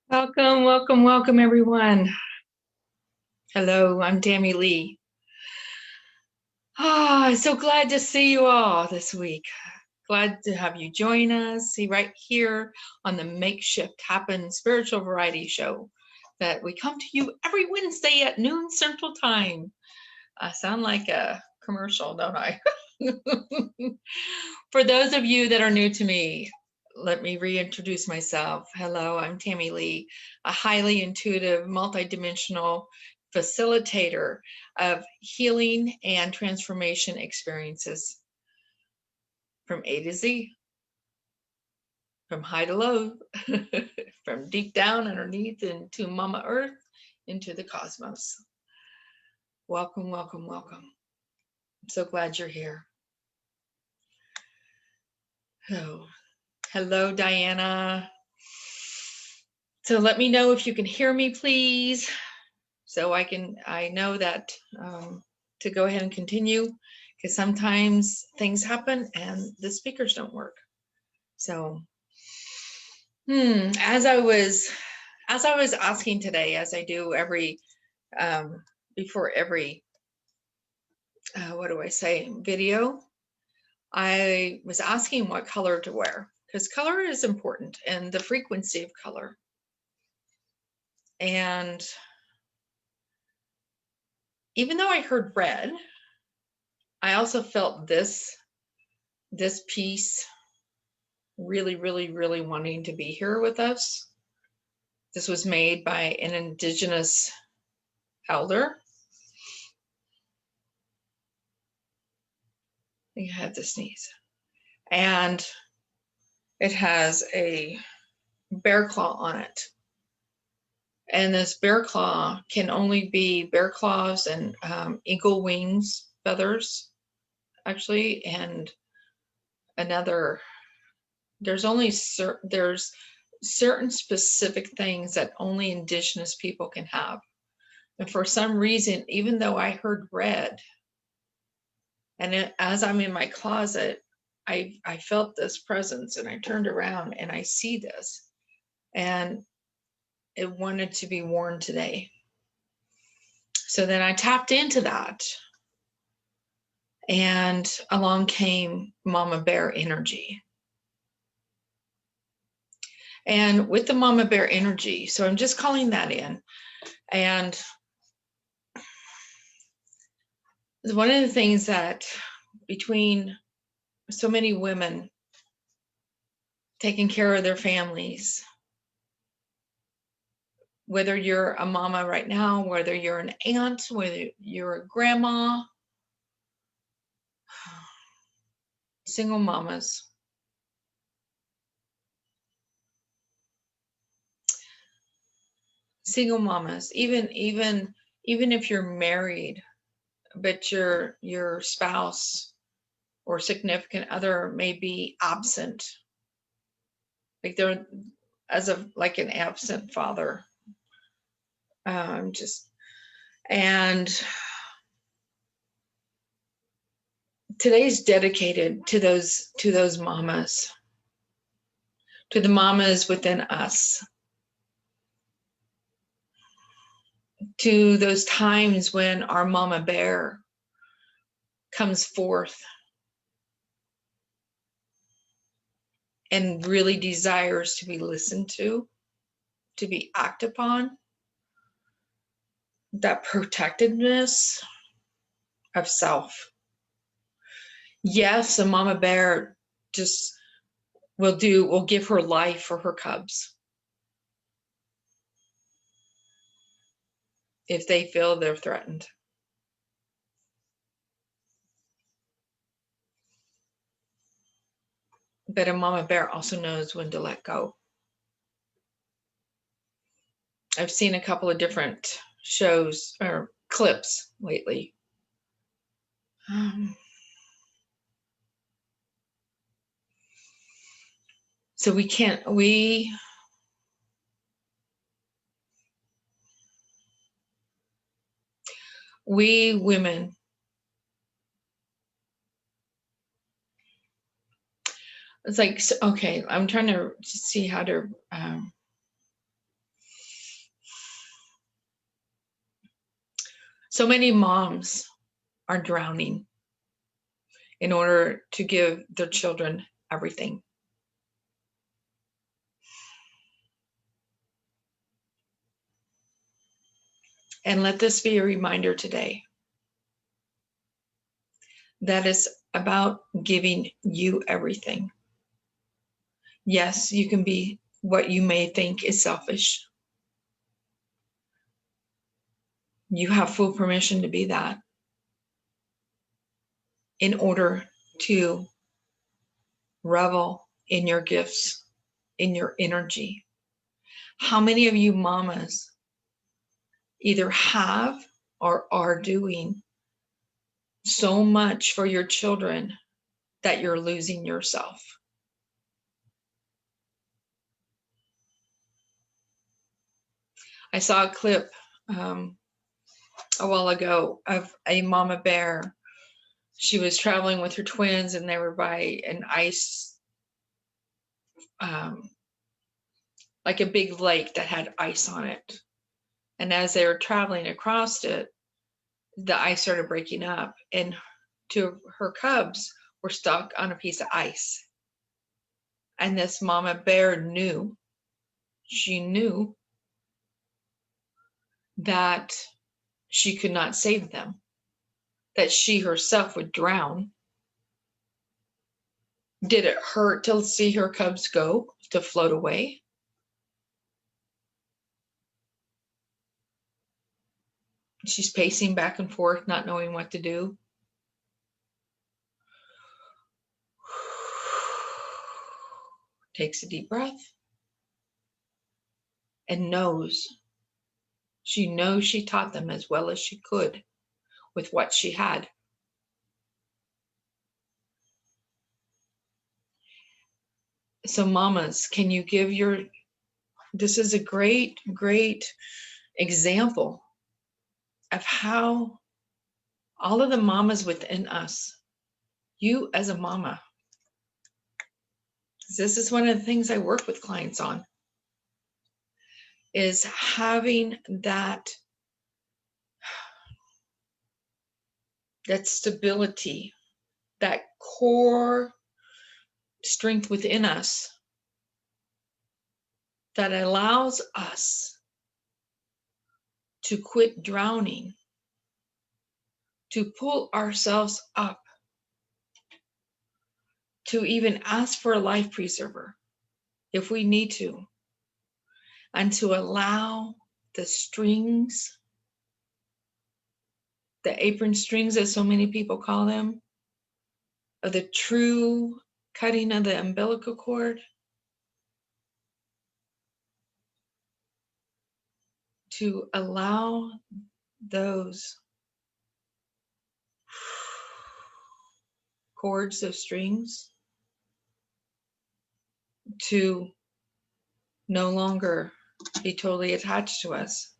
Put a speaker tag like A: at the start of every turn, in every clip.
A: Welcome, welcome, welcome, everyone. Hello, I'm Tammy Lee. So glad to see you all this week. Glad to have you join us right here on the Makeshift Happen Spiritual Variety Show that we come to you every Wednesday at noon Central Time. I sound like a commercial, don't I? For those of you that are new to me, let me reintroduce myself. Hello, I'm Tammy Lee, a highly intuitive, multidimensional facilitator of healing and transformation experiences from A to Z, from high to low, from deep down underneath into Mama Earth, into the cosmos. Welcome, welcome, welcome. I'm so glad you're here. Oh, hello, Diana. So let me know if you can hear me, please, so I know that to go ahead and continue, because sometimes things happen and the speakers don't work. So as I was asking today, as I do every before every video, I was asking what color to wear, because color is important, and the frequency of color. And even though I heard red, I also felt this piece really, really, really wanting to be here with us. This was made by an indigenous elder. I think I have to sneeze. And it has a bear claw on it. And this bear claw can only be bear claws and eagle wings, feathers, actually, and another. There's certain specific things that only indigenous people can have. And for some reason, even though I heard red, and as I'm in my closet, I felt this presence, and I turned around and I see this, and it wanted to be worn today. So then I tapped into that, and along came Mama Bear energy. And with the Mama Bear energy, so I'm just calling that in. And one of the things that between so many women taking care of their families, whether you're a mama right now, whether you're an aunt, whether you're a grandma, single mamas, even if you're married, but your spouse or significant other may be absent, like they're like an absent father. And today's dedicated to those mamas, to the mamas within us, to those times when our Mama Bear comes forth and really desires to be listened to be acted upon. That protectiveness of self. Yes, a Mama Bear just will give her life for her cubs if they feel they're threatened. But a Mama Bear also knows when to let go. I've seen a couple of different shows or clips lately. So we women It's like, okay, I'm trying to see how to, so many moms are drowning in order to give their children everything. And let this be a reminder today that it's about giving you everything. Yes, you can be what you may think is selfish. You have full permission to be that in order to revel in your gifts, in your energy. How many of you mamas either have or are doing so much for your children that you're losing yourself? I saw a clip a while ago of a mama bear. She was traveling with her twins and they were by an ice, like a big lake that had ice on it. And as they were traveling across it, the ice started breaking up and two of her cubs were stuck on a piece of ice. And this mama bear knew, she knew that she could not save them, that she herself would drown. Did it hurt to see her cubs go, to float away? She's pacing back and forth, not knowing what to do. Takes a deep breath and knows. She knows she taught them as well as she could with what she had. So mamas, can you give this is a great, great example of how all of the mamas within us, you as a mama, this is one of the things I work with clients on, is having that stability, that core strength within us that allows us to quit drowning, to pull ourselves up, to even ask for a life preserver if we need to, and to allow the strings, the apron strings as so many people call them, of the true cutting of the umbilical cord, to allow those cords of strings to no longer be totally attached to us,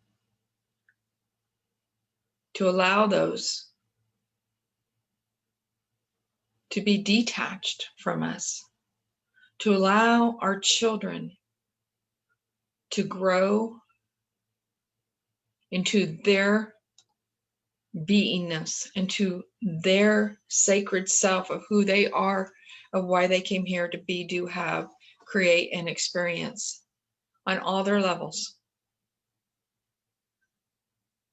A: to allow those to be detached from us, to allow our children to grow into their beingness, into their sacred self of who they are, of why they came here to be, do, have, create, and experience on all their levels.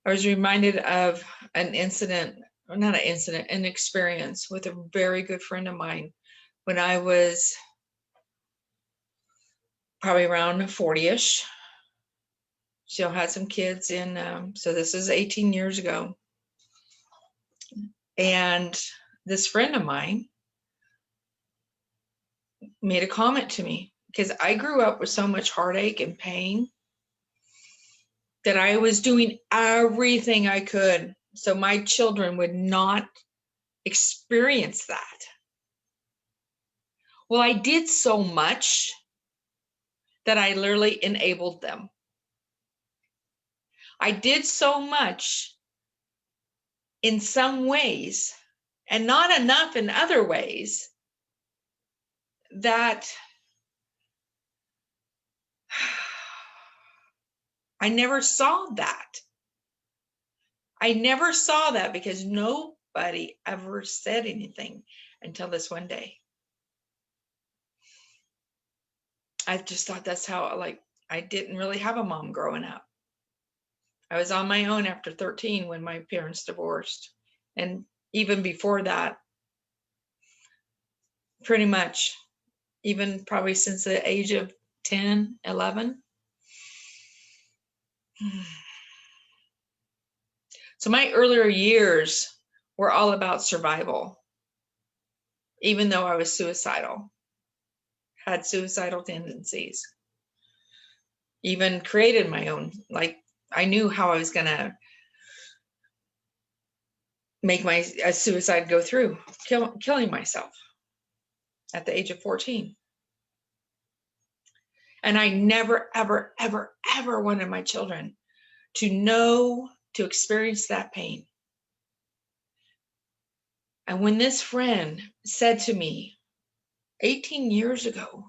A: I was reminded of an incident, or not an incident, an experience with a very good friend of mine when I was probably around 40-ish. She had some kids in, so this is 18 years ago. And this friend of mine made a comment to me because I grew up with so much heartache and pain that I was doing everything I could so my children would not experience that. Well, I did so much that I literally enabled them. I did so much in some ways and not enough in other ways that I never saw that. I never saw that because nobody ever said anything until this one day. I just thought that's how, like, I didn't really have a mom growing up. I was on my own after 13 when my parents divorced. And even before that, pretty much, even probably since the age of 10, 11. So my earlier years were all about survival, even though I was suicidal, had suicidal tendencies, even created my own, like I knew how I was going to make my suicide go through, killing myself at the age of 14. And I never, ever, ever, ever wanted my children to experience that pain. And when this friend said to me 18 years ago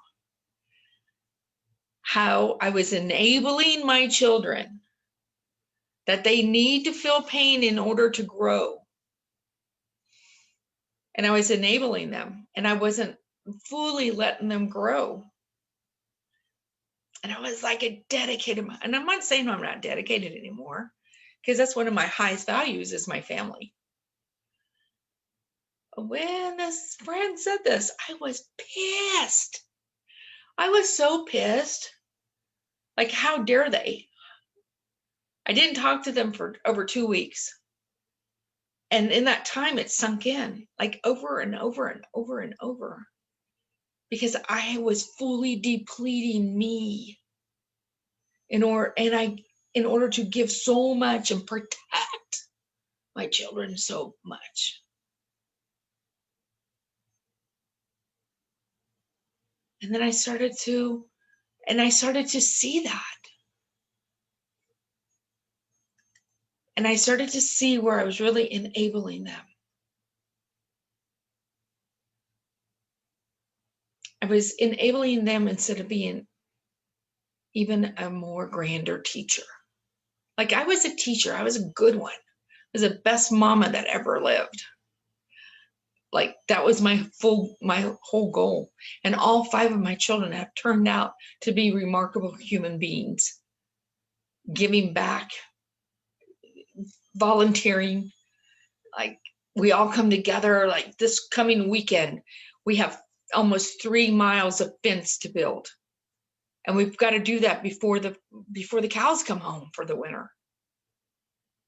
A: how I was enabling my children, that they need to feel pain in order to grow, and I was enabling them, and I wasn't fully letting them grow. And I was like a dedicated, and I'm not saying I'm not dedicated anymore, because that's one of my highest values is my family. When this friend said this, I was pissed. I was so pissed. Like, how dare they? I didn't talk to them for over 2 weeks. And in that time, it sunk in, like over and over and over and over, because I was fully depleting me in order to give so much and protect my children so much. And then I started to see that. And I started to see where I was really enabling them. I was enabling them instead of being even a more grander teacher. Like, I was a teacher. I was a good one. I was the best mama that ever lived. Like, that was my whole goal. And all 5 of my children have turned out to be remarkable human beings, giving back, volunteering. Like, we all come together. Like, this coming weekend, we have almost 3 miles of fence to build. And we've got to do that before the cows come home for the winter.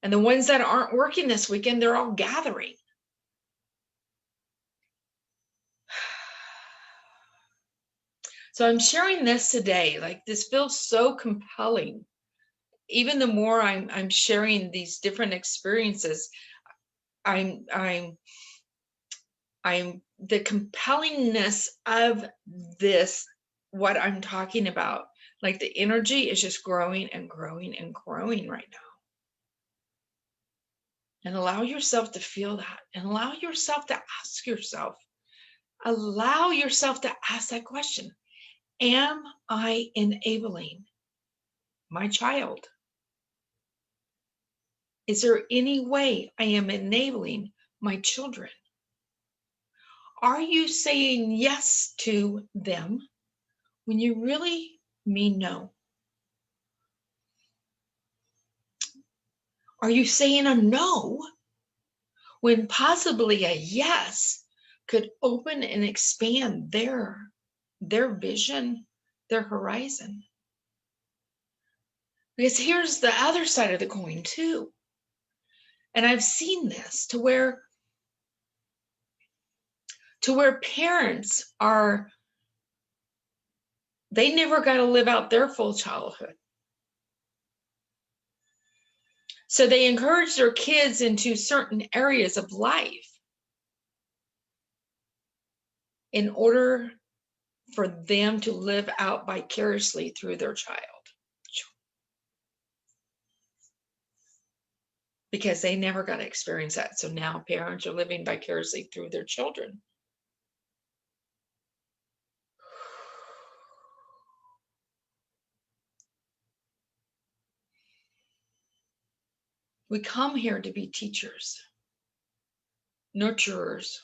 A: And the ones that aren't working this weekend, they're all gathering. So I'm sharing this today. Like, this feels so compelling. Even the more I'm sharing these different experiences, I'm the compellingness of this, what I'm talking about, like the energy is just growing and growing and growing right now. And allow yourself to feel that, and allow yourself to ask yourself, that question. Am I enabling my child? Is there any way I am enabling my children? Are you saying yes to them when you really mean no? Are you saying a no when possibly a yes could open and expand their vision, their horizon? Because here's the other side of the coin too. And I've seen this to where parents they never got to live out their full childhood. So they encourage their kids into certain areas of life in order for them to live out vicariously through their child. Because they never got to experience that. So now parents are living vicariously through their children. We come here to be teachers, nurturers.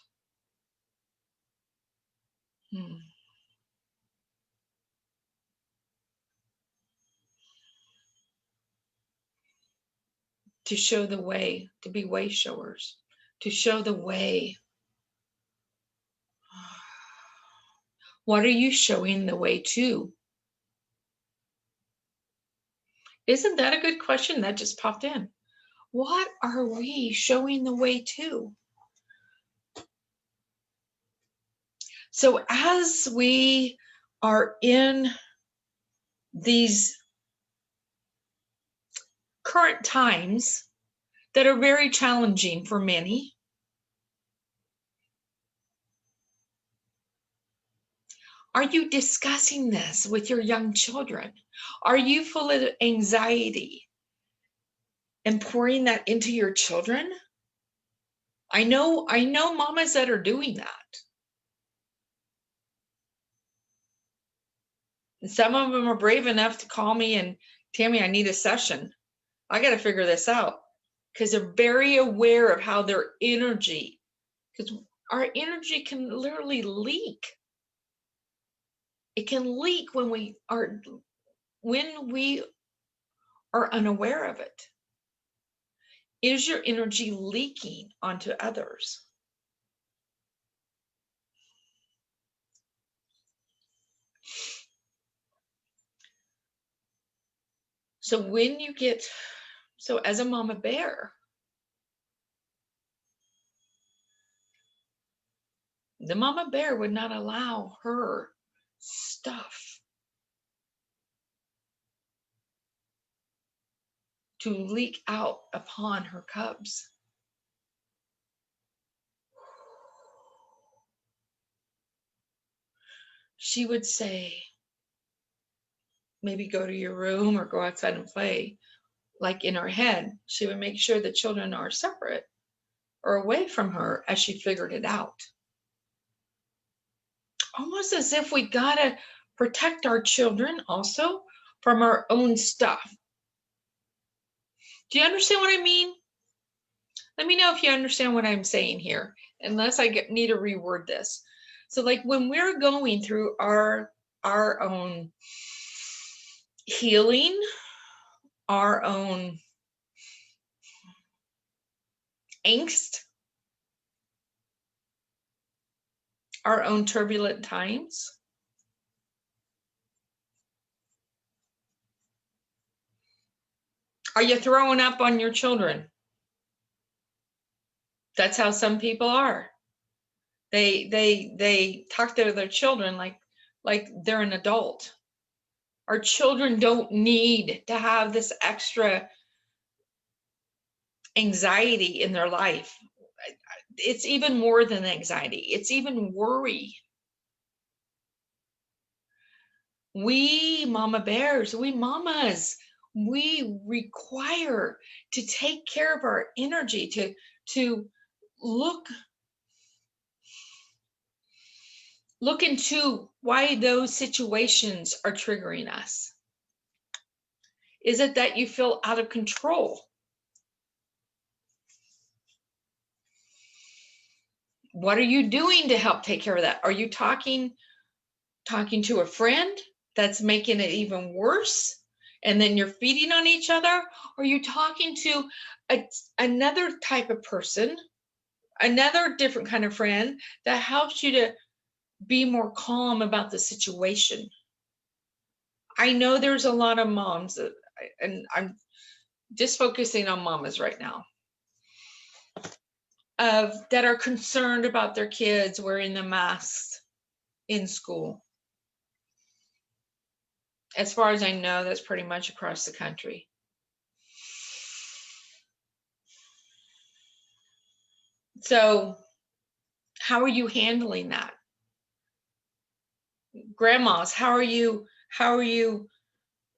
A: To show the way, to be way showers, to show the way. What are you showing the way to? Isn't that a good question? That just popped in. What are we showing the way to? So as we are in these current times that are very challenging for many, are you discussing this with your young children? Are you full of anxiety and pouring that into your children? I know mamas that are doing that. And some of them are brave enough to call me and, Tammy, I need a session. I got to figure this out, because they're very aware of how their energy, because our energy can literally leak. It can leak when we are unaware of it. Is your energy leaking onto others? So as a mama bear, the mama bear would not allow her stuff to leak out upon her cubs. She would say, maybe go to your room or go outside and play. Like in her head, she would make sure the children are separate or away from her as she figured it out. Almost as if we gotta protect our children also from our own stuff. Do you understand what I mean? Let me know if you understand what I'm saying here, unless I need to reword this. So like when we're going through our own healing, our own angst, our own turbulent times, are you throwing up on your children? That's how some people are. They talk to their children like they're an adult. Our children don't need to have this extra anxiety in their life. It's even more than anxiety. It's even worry. We mama bears, we mamas, we require to take care of our energy, to look into why those situations are triggering us. Is it that you feel out of control? What are you doing to help take care of that? Are you talking to a friend that's making it even worse, and then you're feeding on each other? Or are you talking to another type of person, another different kind of friend that helps you to be more calm about the situation? I know there's a lot of moms, and I'm just focusing on mamas right now, that are concerned about their kids wearing the masks in school. As far as I know, that's pretty much across the country. So how are you handling that? Grandmas, how are you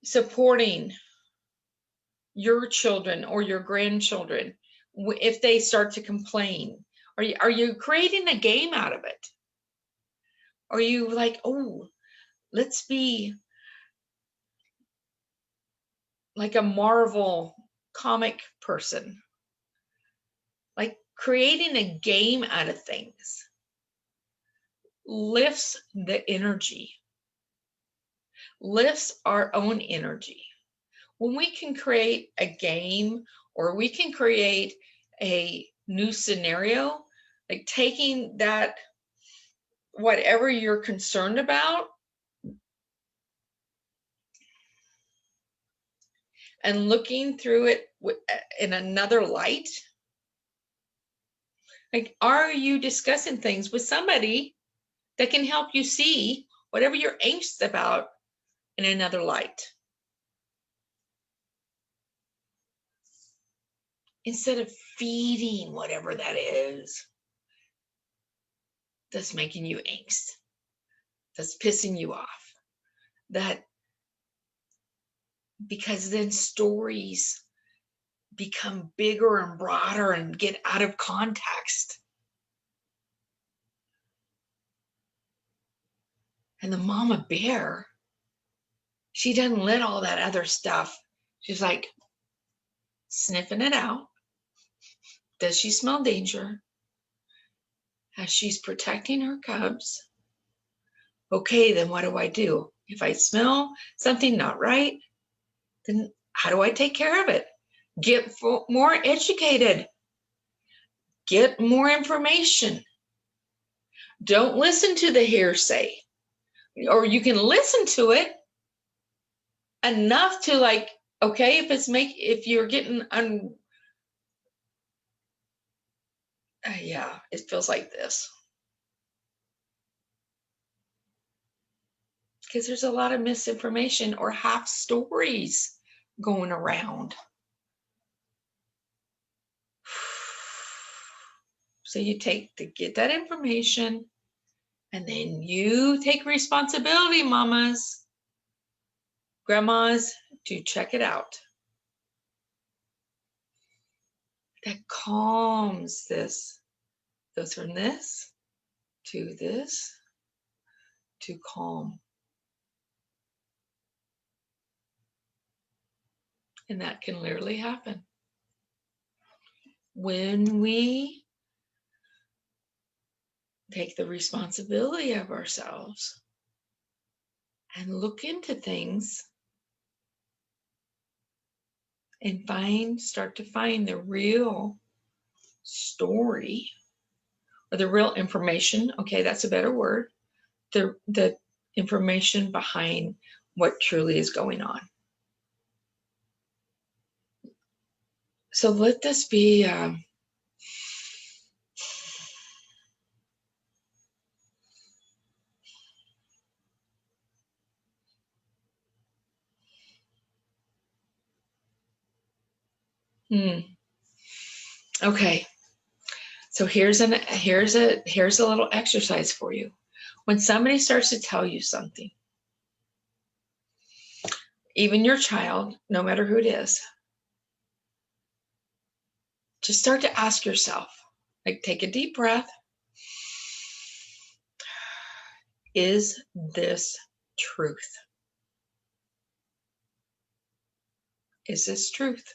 A: supporting your children or your grandchildren if they start to complain? Are you creating a game out of it? Are you like, oh, let's be like a Marvel comic person. Like creating a game out of things lifts the energy, lifts our own energy. When we can create a game or we can create a new scenario, like taking that, whatever you're concerned about, and looking through it in another light. Like, are you discussing things with somebody that can help you see whatever you're anxious about in another light? Instead of feeding whatever that is that's making you angst, that's pissing you off, that, because then stories become bigger and broader and get out of context. And the mama bear, she doesn't let all that other stuff. She's like sniffing it out. Does she smell danger? As she's protecting her cubs. Okay, then what do I do? If I smell something not right, then how do I take care of it? Get more educated. Get more information. Don't listen to the hearsay. Or you can listen to it enough to, like, okay, if you're getting yeah, it feels like this. Because there's a lot of misinformation or half stories going around. So you get that information, and then you take responsibility, mamas, grandmas, to check it out. That calms this. Goes from this to calm. And that can literally happen when we take the responsibility of ourselves and look into things and start to find the real story, or the real information. Okay, that's a better word. The information behind what truly is going on. So let this be okay. So here's a little exercise for you. When somebody starts to tell you something, even your child, no matter who it is, just start to ask yourself, like, take a deep breath. Is this truth? Is this truth?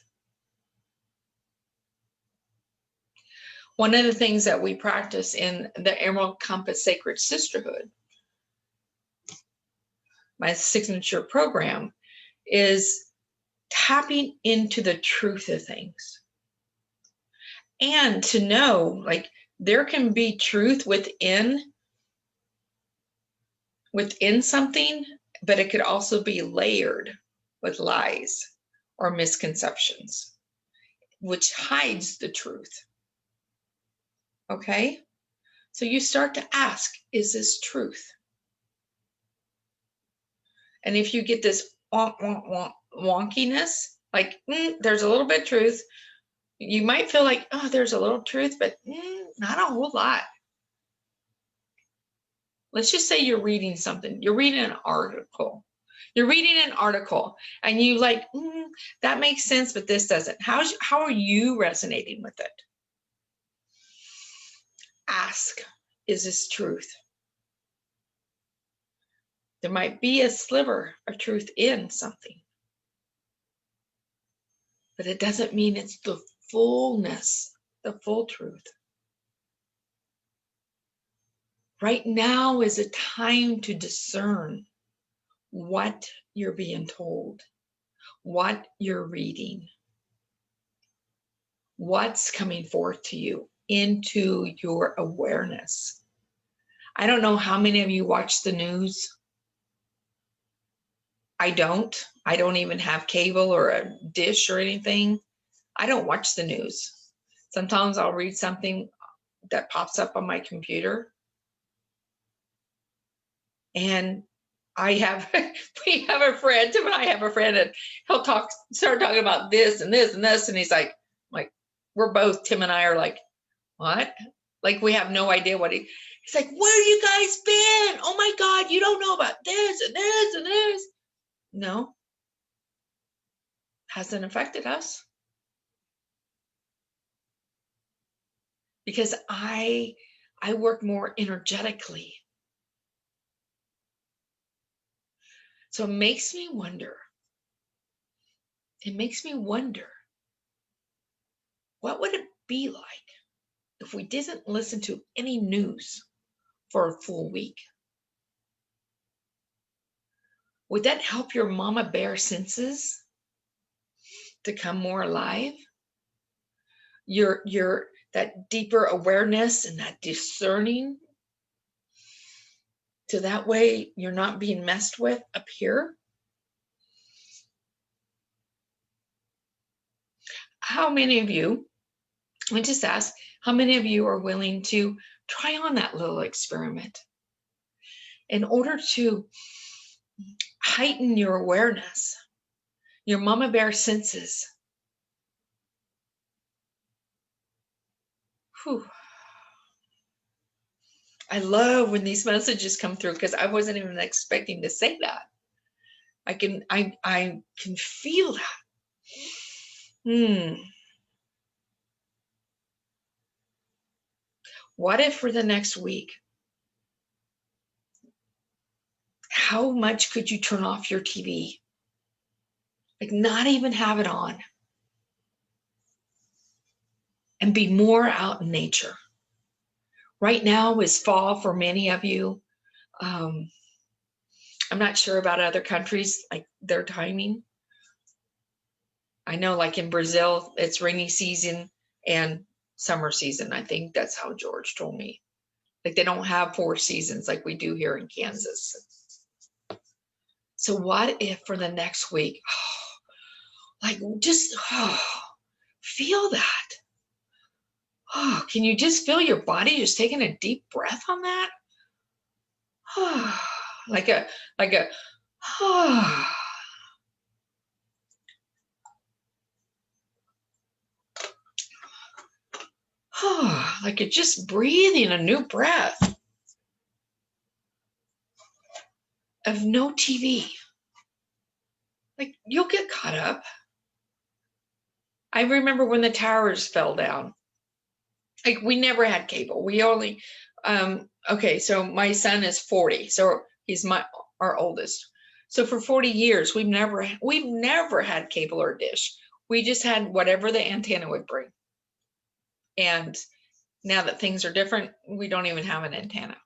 A: One of the things that we practice in the Emerald Compass Sacred Sisterhood, my signature program, is tapping into the truth of things. And to know, like, there can be truth within something, but it could also be layered with lies or misconceptions, which hides the truth. Okay? So you start to ask, is this truth? And if you get this wonkiness, like, there's a little bit of truth, you might feel like, oh, there's a little truth, but not a whole lot. Let's just say you're reading something. You're reading an article. And you like, that makes sense, but this doesn't. How are you resonating with it? Ask, is this truth? There might be a sliver of truth in something. but it doesn't mean it's the fullness, the full truth. Right now is a time to discern what you're being told, what you're reading, what's coming forth to you into your awareness. I don't know how many of you watch the news. I don't. I don't even have cable or a dish or anything. I don't watch the news. Sometimes I'll read something that pops up on my computer. And we have a friend, Tim and I have a friend, and he'll start talking about this and this and this. And he's like, Tim and I are like, what? Like we have no idea what he's like, where you guys been? Oh my God, you don't know about this and this and this. No, hasn't affected us. Because I work more energetically. So it makes me wonder. What would it be like if we didn't listen to any news for a full week? Would that help your mama bear senses to come more alive? Your that deeper awareness and that discerning, so that way you're not being messed with up here? How many of you, I just ask, how many of you are willing to try on that little experiment in order to heighten your awareness, your mama bear senses? Whew. I love when these messages come through because I wasn't even expecting to say that. I can feel that. What if for the next week, how much could you turn off your TV? Like not even have it on. And be more out in nature. Right now is fall for many of you. I'm not sure about other countries, like their timing. I know like in Brazil, it's rainy season and summer season. I think that's how George told me. Like they don't have 4 seasons like we do here in Kansas. So what if for the next week, just feel that. Can you just feel your body just taking a deep breath on that? like a like you're just breathing a new breath of no TV. Like you'll get caught up. I remember when the towers fell down. Like we never had cable. We only okay, so my son is 40, so he's our oldest. So for 40 years, we've never had cable or dish. We just had whatever the antenna would bring. And now that things are different, we don't even have an antenna.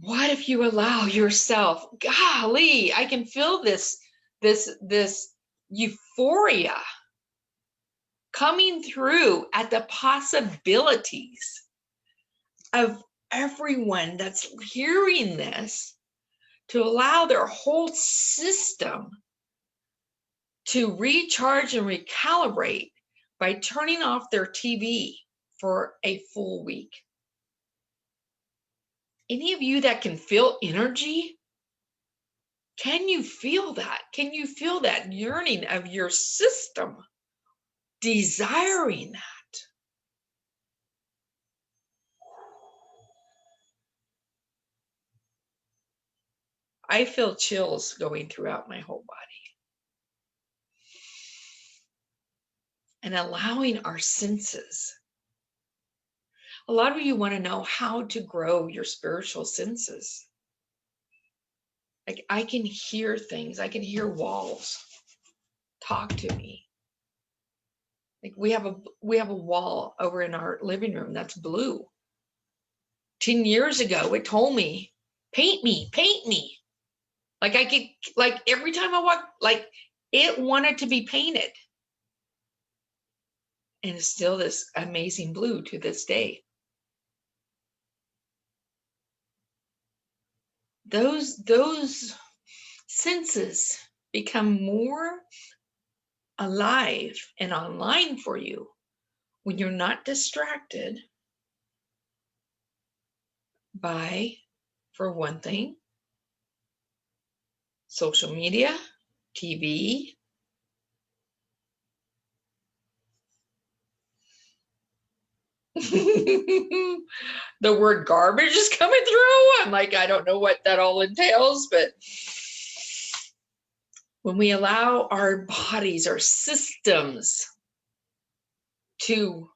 A: What if you allow yourself, golly, I can feel this euphoria coming through at the possibilities of everyone that's hearing this, to allow their whole system to recharge and recalibrate by turning off their TV for a full week. Any of you that can feel energy, can you feel that? Can you feel that yearning of your system desiring that? I feel chills going throughout my whole body. And allowing our senses. A lot of you want to know how to grow your spiritual senses. Like I can hear things. I can hear walls talk to me. Like we have a wall over in our living room that's blue. 10 years ago, it told me, paint me, paint me. Like I could, like every time I walk, like it wanted to be painted. And it's still this amazing blue to this day. Those senses become more alive and online for you when you're not distracted by, for one thing, social media, TV, the word garbage is coming through. I'm like, I don't know what that all entails, but when we allow our bodies, our systems to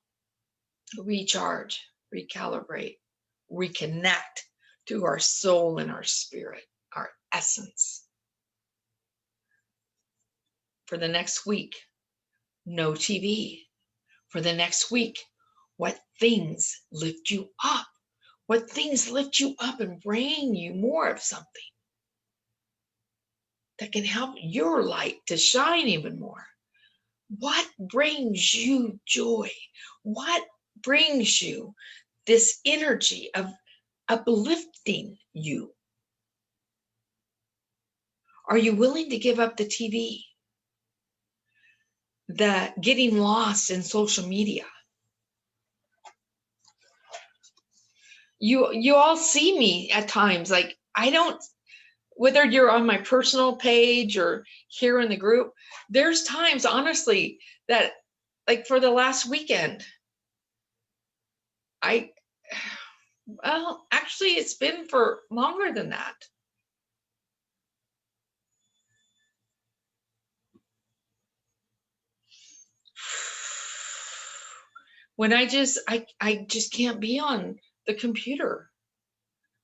A: recharge, recalibrate, reconnect to our soul and our spirit, our essence. For the next week, no TV. For the next week, what things lift you up? What things lift you up and bring you more of something that can help your light to shine even more? What brings you joy? What brings you this energy of uplifting you? Are you willing to give up the TV? The getting lost in social media? You all see me at times, like I don't, whether you're on my personal page or here in the group, there's times honestly that, like for the last weekend, well, actually it's been for longer than that. When I just can't be on the computer.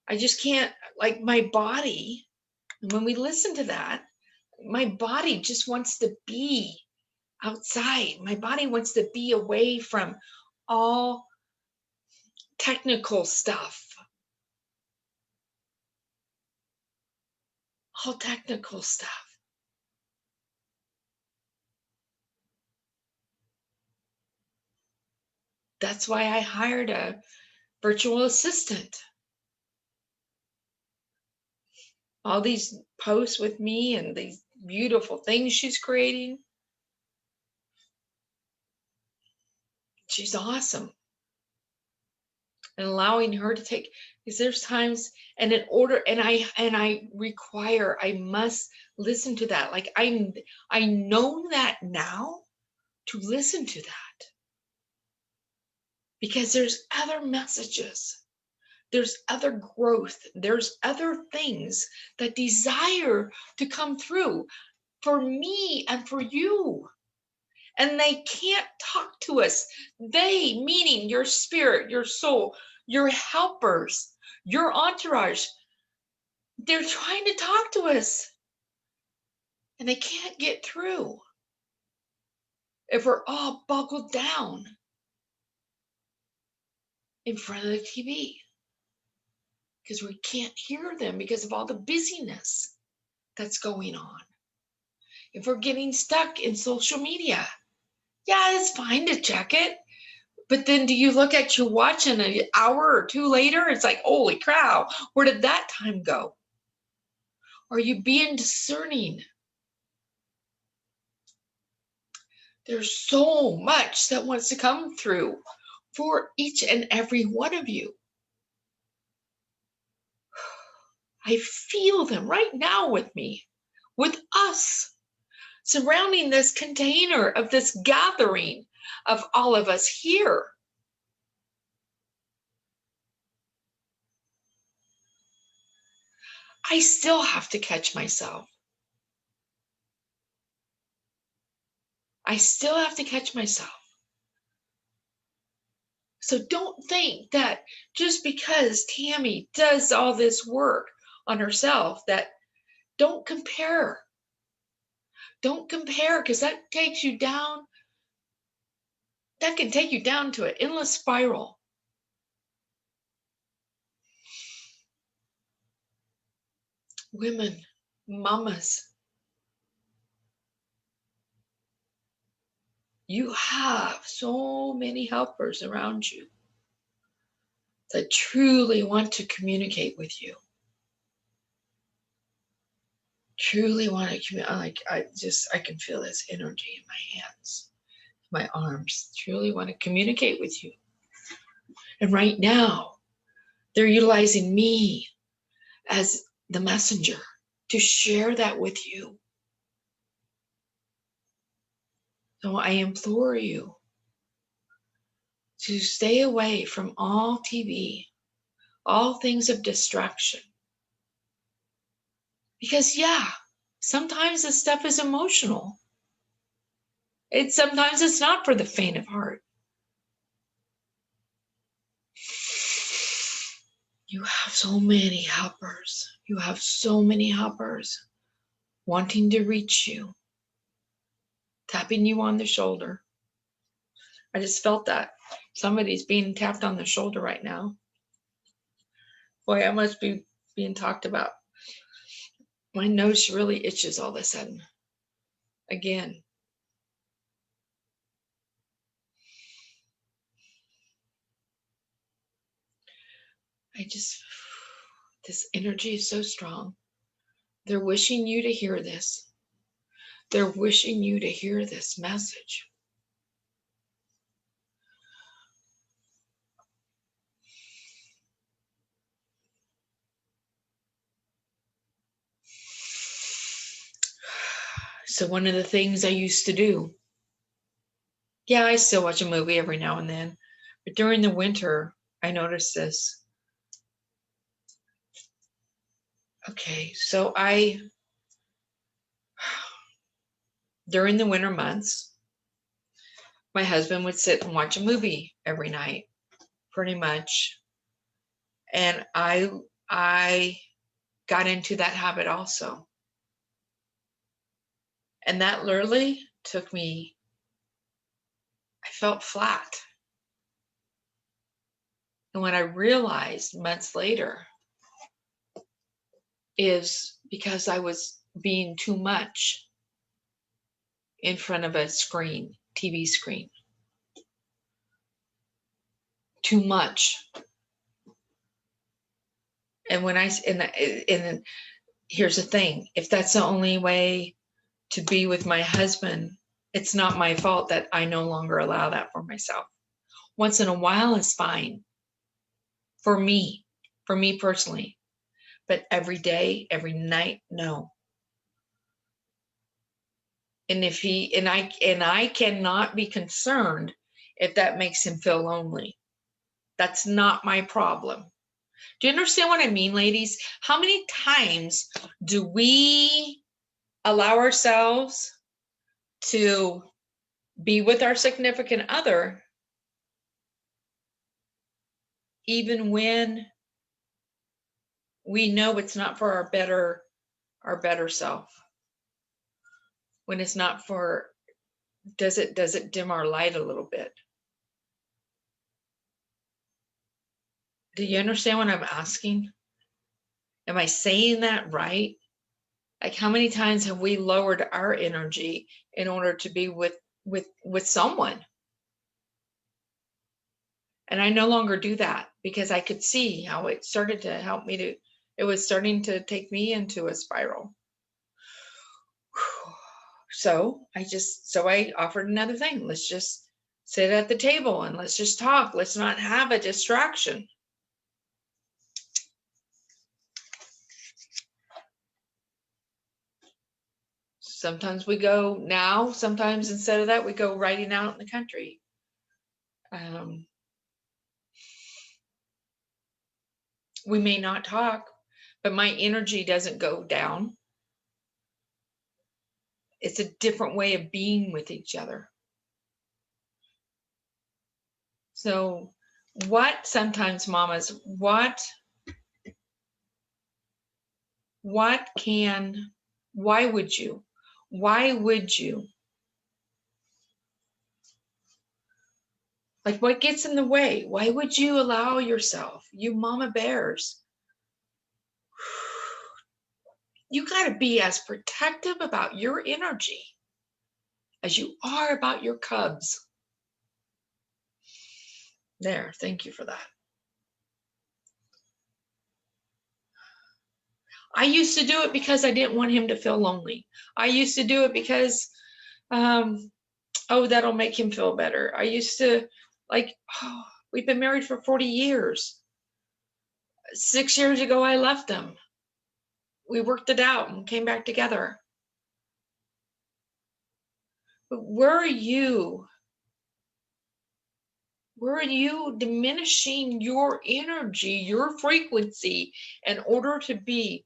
A: I just can't, like my body, when we listen to that, my body just wants to be outside. My body wants to be away from all technical stuff. All technical stuff. That's why I hired a virtual assistant. All these posts with me and these beautiful things she's creating. She's awesome. And allowing her to take, because there's times, and in order, and I require, I must listen to that. Like I know that now to listen to that. Because there's other messages. There's other growth. There's other things that desire to come through for me and for you. And they can't talk to us. They, meaning your spirit, your soul, your helpers, your entourage, they're trying to talk to us. And they can't get through if we're all buckled down in front of the TV. Because we can't hear them because of all the busyness that's going on. If we're getting stuck in social media, yeah, it's fine to check it. But then do you look at your watch and an hour or two later, it's like, holy cow, where did that time go? Are you being discerning? There's so much that wants to come through for each and every one of you. I feel them right now with me, with us, surrounding this container of this gathering of all of us here. I still have to catch myself. I still have to catch myself. So don't think that just because Tammy does all this work on herself, that don't compare. Don't compare, because that takes you down. That can take you down to an endless spiral. Women, mamas, you have so many helpers around you that truly want to communicate with you. Truly want to communicate. Like I can feel this energy in my hands, my arms. Truly want to communicate with you. And right now, they're utilizing me as the messenger to share that with you. So I implore you to stay away from all TV, all things of distraction. Because sometimes this stuff is emotional. Sometimes it's not for the faint of heart. You have so many helpers. You have so many helpers wanting to reach you, tapping you on the shoulder. I just felt that somebody's being tapped on the shoulder right now. Boy, I must be being talked about. My nose really itches all of a sudden. Again. This energy is so strong. They're wishing you to hear this. They're wishing you to hear this message. So one of the things I used to do, I still watch a movie every now and then, but during the winter, I noticed this. Okay, so during the winter months, my husband would sit and watch a movie every night, pretty much. And I got into that habit also. And that literally took me, I felt flat. And what I realized months later is because I was being too much in front of a screen, TV screen. Too much. And here's the thing, if that's the only way to be with my husband, it's not my fault that I no longer allow that for myself. Once in a while is fine. For me personally. But every day, every night, no. And I cannot be concerned if that makes him feel lonely. That's not my problem. Do you understand what I mean, ladies? How many times do we allow ourselves to be with our significant other even when we know it's not for our better self? When it's not for, does it dim our light a little bit? Do you understand what I'm asking? Am I saying that right? Like, how many times have we lowered our energy in order to be with someone? And I no longer do that because I could see how it started to help me it was starting to take me into a spiral. So I offered another thing. Let's just sit at the table and let's just talk. Let's not have a distraction. Sometimes sometimes instead of that, we go riding out in the country. We may not talk, but my energy doesn't go down. It's a different way of being with each other. So sometimes mamas, why would you? Why would you? Like, what gets in the way? Why would you allow yourself, you mama bears? You got to be as protective about your energy as you are about your cubs. There, thank you for that. I used to do it because I didn't want him to feel lonely. I used to do it because, oh, that'll make him feel better. I used to, like, oh, we've been married for 40 years. 6 years ago, I left him. We worked it out and came back together. But were you diminishing your energy, your frequency in order to be?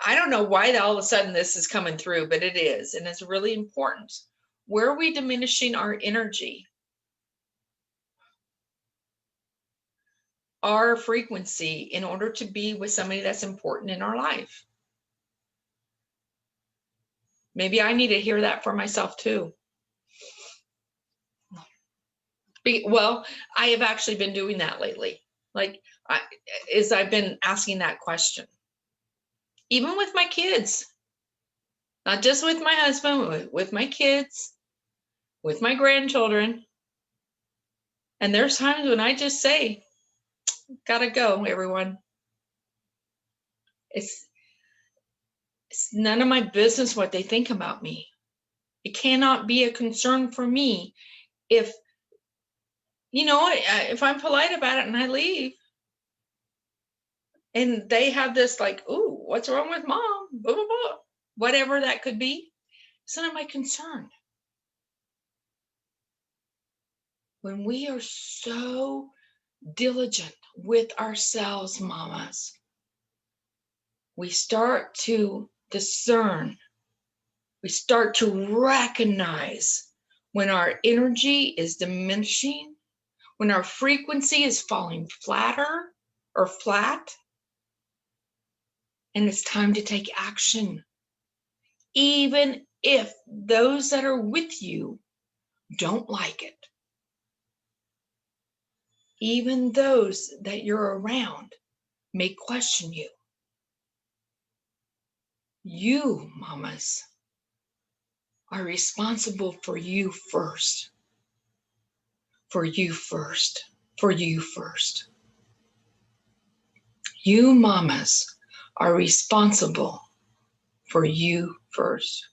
A: I don't know why all of a sudden this is coming through, but it is, and it's really important. Where are we diminishing our energy, our frequency, in order to be with somebody that's important in our life? Maybe I need to hear that for myself too. Well, I have actually been doing that lately. Like, I've been asking that question. Even with my kids, not just with my husband, with my kids, with my grandchildren. And there's times when I just say, gotta go, everyone. It's none of my business what they think about me. It cannot be a concern for me if, if I'm polite about it and I leave, and they have this like, ooh, what's wrong with mom? Blah, blah, blah. Whatever that could be, it's none of my concern. When we are so diligent with ourselves, mamas, we start to discern, we start to recognize when our energy is diminishing, when our frequency is falling flatter or flat, and it's time to take action. Even if those that are with you don't like it. Even those that you're around may question you. You, mamas, are responsible for you first. For you first. For you first. You, mamas, are responsible for you first.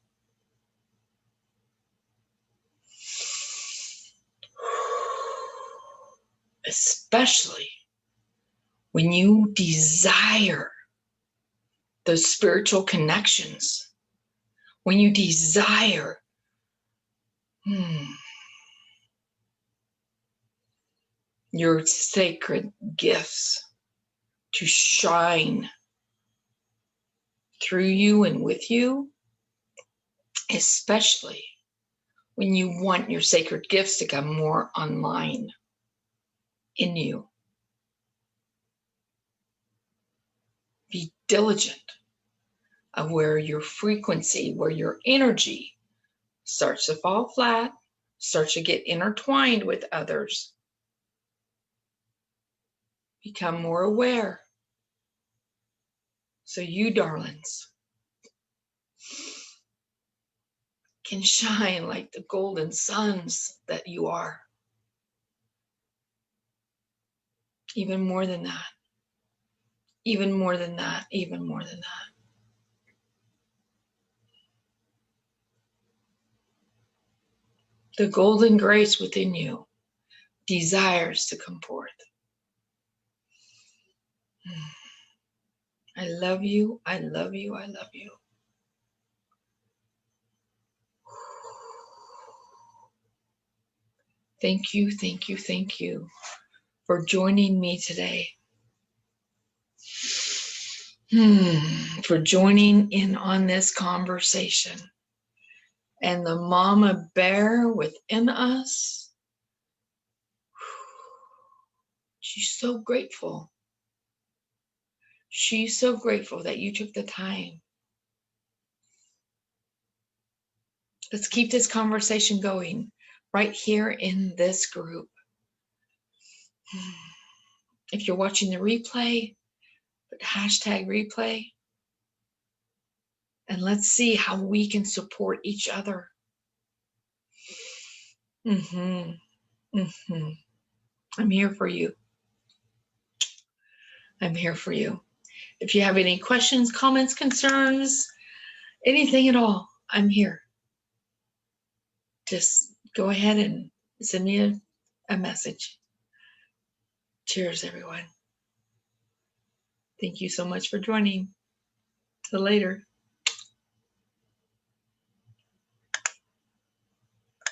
A: Especially when you desire those spiritual connections, when you desire your sacred gifts to shine through you and with you, especially when you want your sacred gifts to come more online in you. Be diligent of where your frequency, where your energy starts to fall flat, starts to get intertwined with others. Become more aware. So you, darlings, can shine like the golden suns that you are. Even more than that. Even more than that. Even more than that. The golden grace within you desires to come forth. I love you. I love you. I love you. Thank you. Thank you. Thank you for joining me today. For joining in on this conversation. And the mama bear within us, she's so grateful. She's so grateful that you took the time Let's keep this conversation going right here in this group. If you're watching the replay, put hashtag replay. And let's see how we can support each other. I'm here for you. I'm here for you. If you have any questions, comments, concerns, anything at all, I'm here. Just go ahead and send me a message. Cheers, everyone. Thank you so much for joining. Till later.